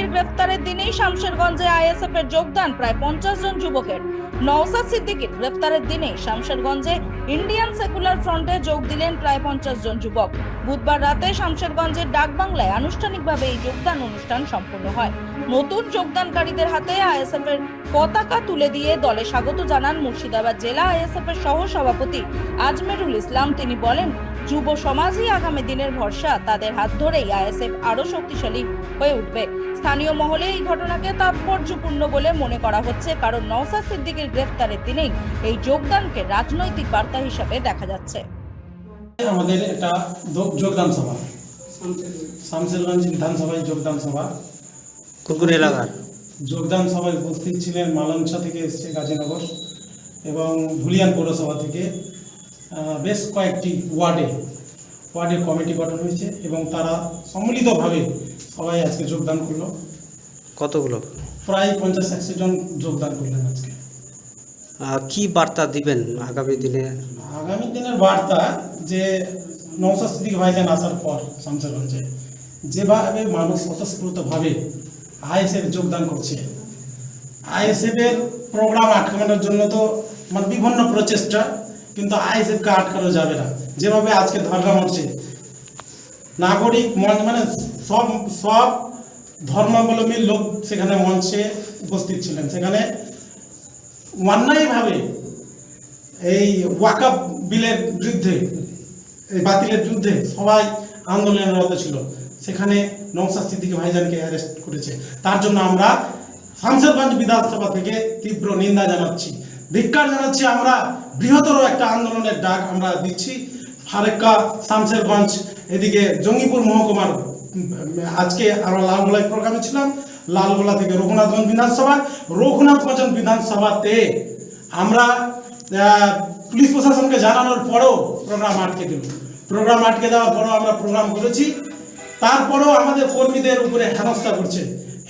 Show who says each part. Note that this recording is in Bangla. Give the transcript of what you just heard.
Speaker 1: সিদ্দিকীর গ্রেফতারের দিনেই শামশেরগঞ্জে আইএসএফ এর যোগদান প্রায় 50 জন যুবকের। নওশাদ সিদ্দিকীর গ্রেফতারের দিনেই শামশেরগঞ্জে ইন্ডিয়ান সেকুলার ফ্রন্টে যোগ দিলেন প্রায় 50 জন যুবক। বুধবার রাতে শামশেরগঞ্জের ডাকবাংলায় আনুষ্ঠানিকভাবে এই যোগদান অনুষ্ঠান সম্পন্ন হয়। নতুন যোগদানকারীদের হাতে আইএসএফ এর পতাকা তুলে দিয়ে দলে স্বাগত জানান মুর্শিদাবাদ জেলা আইএসএফ এর সহ সভাপতি আজমেরুল ইসলাম। তিনি বলেন, যুব সমাজই আগামী দিনের ভরসা, তাদের হাত ধরেই আইএসএফ আরো শক্তিশালী হয়ে উঠবে। স্থানীয় মহলে এই ঘটনাকে তাৎপর্যপূর্ণ বলে মনে করা হচ্ছে, কারণ নওশাদ সিদ্দিকীর গ্রেফতারের দিনেই এই যোগদানকে রাজনৈতিক বার্তা হিসেবে দেখা যাচ্ছে।
Speaker 2: আমাদের এটা যোগদান সভা, শামশেরগঞ্জ বিধানসভায় যোগদান সভা।
Speaker 3: কোন এলাকার
Speaker 2: যোগদান সভায় উপস্থিত ছিলেন মালঞ্চা থেকে এসছে গাজীনগর এবং ধুলিয়ান পৌরসভা থেকে বেশ কয়েকটি ওয়ার্ডের কমিটি গঠন হয়েছে এবং তারা সম্মিলিতভাবে সবাই আজকে যোগদান করলো।
Speaker 3: কতগুলো?
Speaker 2: প্রায় 50-100 জন যোগদান করলেন আজকে।
Speaker 3: কি বার্তা দিবেন আগামী দিনে?
Speaker 2: আগামী দিনের বার্তা যে নওশাদ সিদ্দিক ভাইজান আসার পর শামশেরগঞ্জে যেভাবে মানুষ স্বতঃস্ফূর্তভাবে আইএসএফ যোগদান করছে, আইএসএফের প্রোগ্রাম আটকানোর জন্য তো মানে বিভিন্ন প্রচেষ্টা, কিন্তু আইএসএফকে আটকানো যাবে না। যেভাবে আজকে ধর্ণা মঞ্চে নাগরিক মঞ্চ মানে সব ধর্মাবলম্বী লোক সেখানে মঞ্চে উপস্থিত ছিলেন, সেখানে অন্যায়ভাবে এই ওয়াকফ বিলের বিরুদ্ধে, এই বাতিলের বিরুদ্ধে সবাই আন্দোলনরত ছিল। সেখানে নওশাদ সিদ্দিকী ভাইজানকে অ্যারেস্ট করেছে। তার জন্য আমরা শামশেরগঞ্জ বিধানসভা থেকে তীব্র নিন্দা জানাচ্ছি, ধিক্কার জানাচ্ছি। আমরা বৃহত্তর একটা আন্দোলনের ডাক আমরা দিচ্ছি। ফারাক্কা, শামশেরগঞ্জ, এদিকে জঙ্গিপুর মহকুমার আজকে আমরা লালগোলায় প্রোগ্রামে ছিলাম। লালগোলা থেকে রঘুনাথগঞ্জ বিধানসভাতে আমরা পুলিশ প্রশাসনকে জানানোর পরেও প্রোগ্রাম আটকে দেওয়ার পরেও আমরা প্রোগ্রাম করেছি। তারপরেও আমাদের কর্মীদের উপরে হেনস্থা করছে।